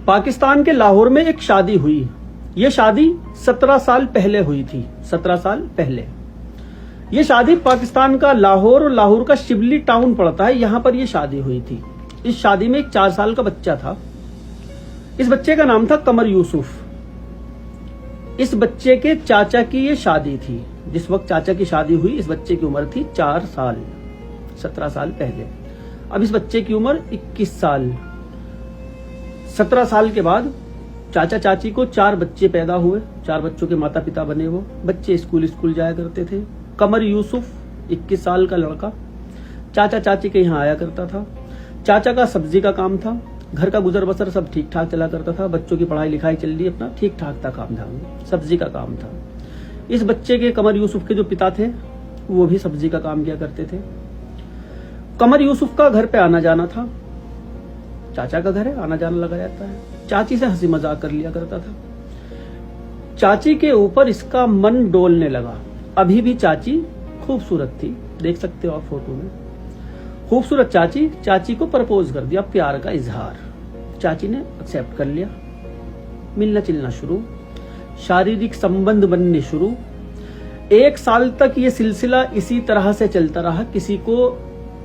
पाकिस्तान के लाहौर में एक शादी हुई। ये शादी 17 साल पहले हुई थी। 17 साल पहले ये शादी पाकिस्तान का लाहौर और लाहौर का शिबली टाउन पड़ता है, यहां पर ये शादी हुई थी। इस शादी में एक 4 साल का बच्चा था। इस बच्चे का नाम था कमर यूसुफ। इस बच्चे के चाचा की ये शादी थी। जिस वक्त चाचा की शादी हुई इस बच्चे की उम्र थी 4 साल, 17 साल पहले। अब इस बच्चे की उम्र 21 साल। 17 साल के बाद चाचा चाची को 4 बच्चे पैदा हुए। 4 बच्चों के माता पिता बने। वो बच्चे स्कूल जाया करते थे। कमर यूसुफ 21 साल का लड़का चाचा चाची के यहाँ आया करता था। चाचा का सब्जी का काम था। घर का गुजर बसर सब ठीक ठाक चला करता था। बच्चों की पढ़ाई लिखाई चल रही, अपना ठीक ठाक था काम धाम, सब्जी का काम था। इस बच्चे के कमर यूसुफ के जो पिता थे वो भी सब्जी का काम किया करते थे। कमर यूसुफ का घर पे आना जाना था। चाचा का घर है, आना जाना लगा रहता है। चाची से हंसी मजाक कर लिया करता था। चाची के ऊपर इसका मन डोलने लगा। अभी भी चाची खूबसूरत थी, देख सकते हो आप फोटो में। खूबसूरत चाची को प्रपोज कर दिया, प्यार का इजहार। चाची ने एक्सेप्ट कर लिया। मिलना चिलना शुरू, शारीरिक संबंध बनने शुरू। 1 साल तक ये सिलसिला इसी तरह से चलता रहा। किसी को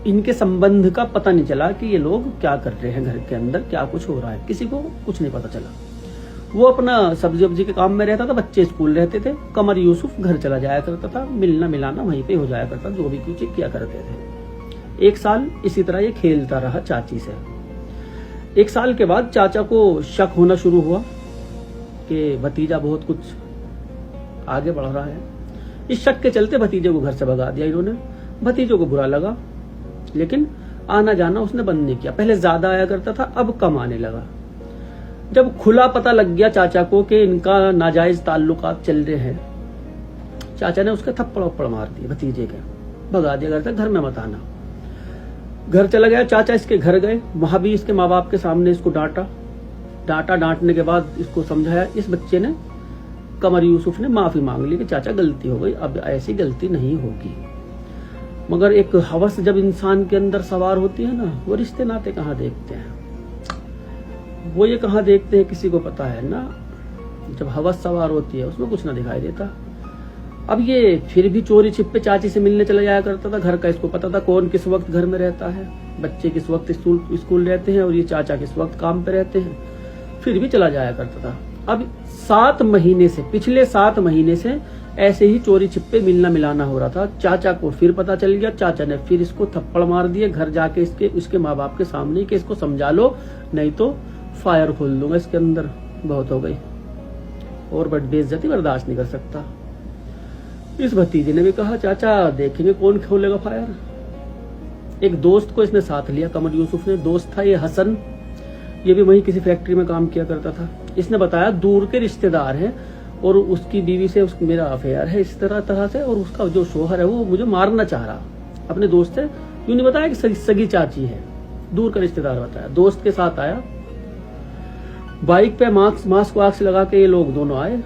इनके संबंध का पता नहीं चला कि ये लोग क्या कर रहे हैं, घर के अंदर क्या कुछ हो रहा है, किसी को कुछ नहीं पता चला। वो अपना सब्जी वब्जी के काम में रहता था, बच्चे स्कूल रहते थे। कमर यूसुफ घर चला जाया करता था। मिलना मिलाना वहीं पे हो जाया करता, जो भी कुछ किया करते थे। 1 साल इसी तरह ये खेलता रहा चाची से। 1 साल के बाद चाचा को शक होना शुरू हुआ कि भतीजा बहुत कुछ आगे बढ़ रहा है। इस शक के चलते भतीजे को घर से भगा दिया इन्होंने। भतीजों को बुरा लगा, लेकिन आना जाना उसने बंद नहीं किया। पहले ज्यादा आया करता था, अब कम आने लगा। जब खुला पता लग गया चाचा को कि इनका नाजायज ताल्लुकात चल रहे हैं, चाचा ने उसका थप्पड़ वप्पड़ मार दिया भतीजे के, भगा दिया घर से, घर में मत आना। घर चला गया चाचा, इसके घर गए। वहां भी इसके माँ बाप के सामने इसको डांटने के बाद इसको समझाया। इस बच्चे ने, कमर यूसुफ ने माफी मांग ली कि चाचा गलती हो गई, अब ऐसी गलती नहीं होगी। मगर एक हवस जब इंसान के अंदर सवार होती है ना, वो रिश्ते नाते कहाँ देखते हैं, वो ये कहाँ देखते हैं, किसी को पता है ना। जब हवस सवार होती है उसमें कुछ ना दिखाई देता। अब ये फिर भी चोरी छिपे चाची से मिलने चला जाया करता था। घर का इसको पता था कौन किस वक्त घर में रहता है, बच्चे किस वक्त स्कूल रहते हैं और ये चाचा किस वक्त काम पे रहते हैं। फिर भी चला जाया करता था। अब 7 महीने से, पिछले 7 महीने से ऐसे ही चोरी छिपे मिलना मिलाना हो रहा था। चाचा को फिर पता चल गया। चाचा ने फिर इसको थप्पड़ मार दिए घर जाके इसके माँ बाप के सामने कि इसको समझा लो, नहीं तो फायर खोल दूंगा इसके अंदर, बहुत हो गई और बड़ी बेइज्जती बर्दाश्त नहीं कर सकता। इस भतीजे ने भी कहा चाचा देखेंगे कौन खोलेगा फायर। एक दोस्त को इसने साथ लिया, कमर यूसुफ ने। दोस्त था ये हसन, ये भी वहीं किसी फैक्ट्री में काम किया करता था। इसने बताया दूर के रिश्तेदार हैं और उसकी बीवी से मेरा अफेयर है इस तरह से, और उसका जो शोहर है वो मुझे मारना चाह रहा। अपने दोस्त से यूं नहीं बताया कि सगी चाची है, दूर का रिश्तेदार बताया। दोस्त के साथ आया, बाइक पे मास्क वास्क लगा के ये लोग दोनों आए।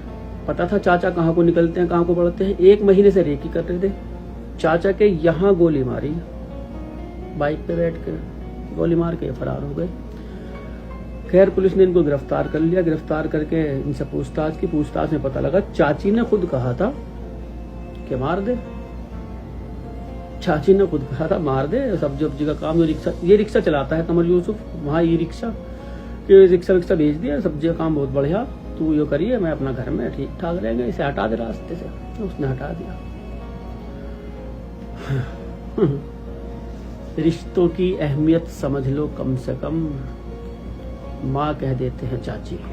पता था चाचा कहाँ को निकलते हैं, कहाँ को बढ़ते हैं। 1 महीने से रेकी कर रहे थे। चाचा के यहाँ गोली मारी, बाइक पे बैठ के गोली मार के फरार हो गए। खैर पुलिस ने इनको गिरफ्तार कर लिया। गिरफ्तार करके इनसे पूछताछ में पता लगा चाची ने खुद कहा था कि मार दे। चाची ने खुद कहा था मार दे, सब्जी का काम। ये रिक्शा चलाता है कमर यूसुफ, वहाँ ये रिक्शा विक्शा भेज दिया, सब्जी का काम बहुत बढ़िया, तू ये करिए, मैं अपना घर में ठीक ठाक रहेंगे, इसे हटा दे रास्ते से। तो उसने हटा दिया। रिश्तों की अहमियत समझ लो, कम से कम माँ कह देते हैं चाची को।